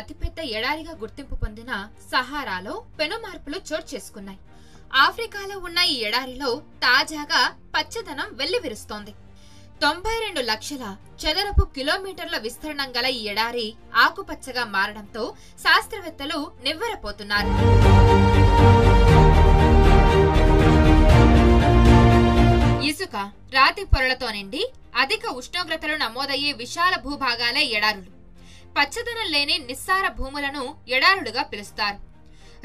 అతిపెద్ద ఎడారిగా గుర్తింపు పొందిన సహారాలో పెనుమార్పులు చోటు చేసుకున్నాయి. ఆఫ్రికాలో ఉన్న ఈ ఎడారిలో తాజాగా పచ్చదనం వెల్లివిరుస్తోంది. 92 లక్షల చదరపు కిలోమీటర్ల విస్తీర్ణం గల ఈ ఎడారి ఆకుపచ్చగా మారడంతో శాస్త్రవేత్తలు నివ్వెరపోతున్నారు. ఇసుక, రాతి పొరలతో నిండి అధిక ఉష్ణోగ్రతలు నమోదయ్యే విశాల భూభాగాలే ఎడారులు. పచ్చదనం లేని నిస్సార భూములను ఎడారులుగా పిలుస్తారు.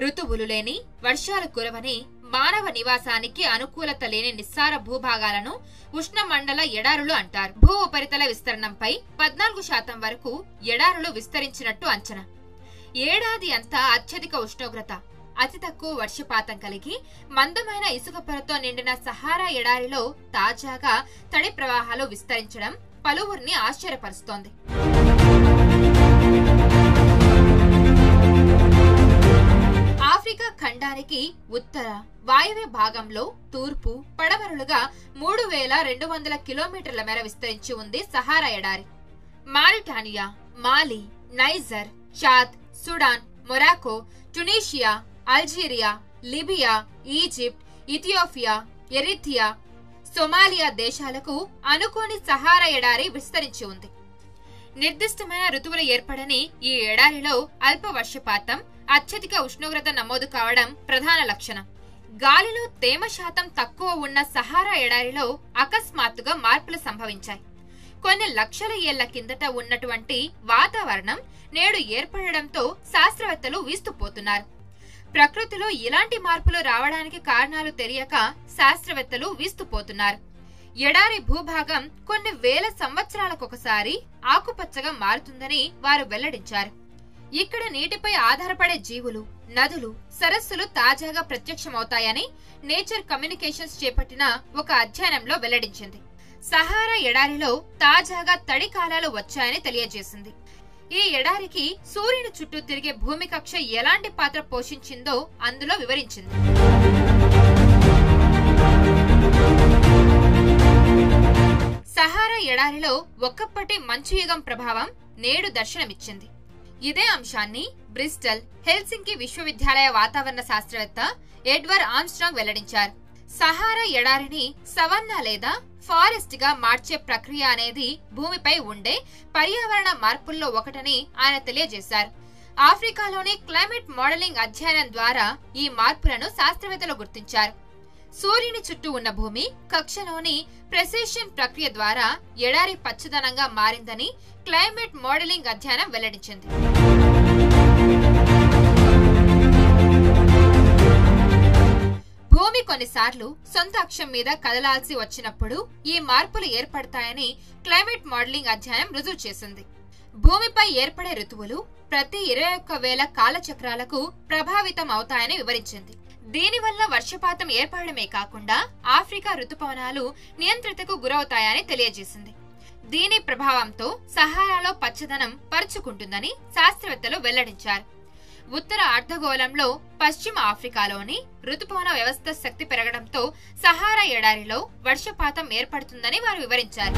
ఋతువులు లేని, వర్షాలు కురవని, మానవ నివాసానికి అనుకూలత లేని నిస్సార భూభాగాలను ఉష్ణమండల ఎడారులు అంటారు. భూ ఉపరితల విస్తరణంపై 14% వరకు ఎడారులు విస్తరించినట్టు అంచనా. ఏడాది అంతా అత్యధిక ఉష్ణోగ్రత, అతి తక్కువ వర్షపాతం కలిగి మందమైన ఇసుక పొరతో నిండిన సహారా ఎడారిలో తాజాగా తడి ప్రవాహాలు విస్తరించడం పలువురిని ఆశ్చర్యపరుస్తోంది. ఆఫ్రికా ఖండానికి ఉత్తర, వాయువ్య భాగంలో తూర్పు, పడమరలుగా 3200 కిలోమీటర్ల మేర విస్తరించి ఉంది సహారా ఎడారి. Mauritania, Mali, Niger, Chad, Sudan, Morocco, Tunisia, Algeria, Libya, Egypt, Ethiopia, Eritrea, Somalia దేశాలకు అనుకోని సహారా ఎడారి విస్తరించి ఉంది. నిర్దిష్టమైన ఋతువులు ఏర్పడని ఈ ఎడారిలో అల్ప వర్షపాతం, అత్యధిక ఉష్ణోగ్రత నమోదు కావడం ప్రధాన లక్షణం. గాలిలో తేమ శాతం తక్కువ ఉన్న సహారా ఎడారిలో అకస్మాత్తుగా మార్పులు సంభవించాయి. కొన్ని లక్షల ఏళ్ల కిందట ఉన్నటువంటి వాతావరణం నేడు ఏర్పడడంతో శాస్త్రవేత్తలు వీస్తుపోతున్నారు. ప్రకృతిలో ఇలాంటి మార్పులు రావడానికి కారణాలు తెలియక శాస్త్రవేత్తలు వీస్తుపోతున్నారు. ఎడారి భూభాగం కొన్ని వేల సంవత్సరాలకొకసారి ఆకుపచ్చగా మారుతుందని వారు వెల్లడించారు. ఇక్కడ నీటిపై ఆధారపడే జీవులు, నదులు, సరస్సులు తాజాగా ప్రత్యక్షమవుతాయని నేచర్ కమ్యూనికేషన్స్ చేపట్టిన ఒక అధ్యయనంలో వెల్లడించింది. సహారా ఎడారిలో తాజాగా తడి కాలాలు వచ్చాయని తెలియజేసింది. ఈ ఎడారికి సూర్యుని చుట్టూ తిరిగే భూమి కక్ష ఎలాంటి పాత్ర పోషించిందో అందులో వివరించింది. సహారా ఎడారిలో ఒకప్పటి మంచు యుగం ప్రభావం నేడు దర్శనమిచ్చింది. ఇదే అంశాన్ని బ్రిస్టల్, హెల్సింకి విశ్వవిద్యాలయ వాతావరణ శాస్త్రవేత్త ఎడ్వర్డ్ ఆర్మ్స్ట్రాంగ్ వెల్లడించారు. సహారా ఎడారిని సవన్నా లేదా ఫారెస్ట్ గా మార్చే ప్రక్రియ అనేది భూమిపై ఉండే పర్యావరణ మార్పుల్లో ఒకటని ఆయన తెలియజేశారు. ఆఫ్రికాలోని క్లైమేట్ మోడలింగ్ అధ్యయనం ద్వారా ఈ మార్పులను శాస్త్రవేత్తలు గుర్తించారు. సూర్యుని చుట్టూ ఉన్న భూమి కక్షలోని ప్రెసిషన్ ప్రక్రియ ద్వారా ఎడారి పచ్చదనంగా మారిందని క్లైమేట్ మోడలింగ్ అధ్యయనం వెల్లడించింది. భూమి కొన్నిసార్లు సొంత అక్షం మీద కదలాల్సి వచ్చినప్పుడు ఈ మార్పులు ఏర్పడతాయని క్లైమేట్ మోడలింగ్ అధ్యయనం రుజువు చేసింది. భూమిపై ఏర్పడే ఋతువులు ప్రతి 21,000 కాలచక్రాలకు ప్రభావితం అవుతాయని వివరించింది. దీనివల్ల వర్షపాతం ఏర్పడమే కాకుండా ఆఫ్రికా ఋతుపవనాలు నియంత్రితకు గురవుతాయని తెలియజేసింది. దీని ప్రభావంతో సహారాలో పచ్చదనం పరుచుకుంటుందని శాస్త్రవేత్తలు వెల్లడించారు. ఉత్తర అర్ధగోళంలో పశ్చిమ ఆఫ్రికాలోని ఋతుపవన వ్యవస్థ శక్తి పెరగడంతో సహారా ఎడారిలో వర్షపాతం ఏర్పడుతుందని వారు వివరించారు.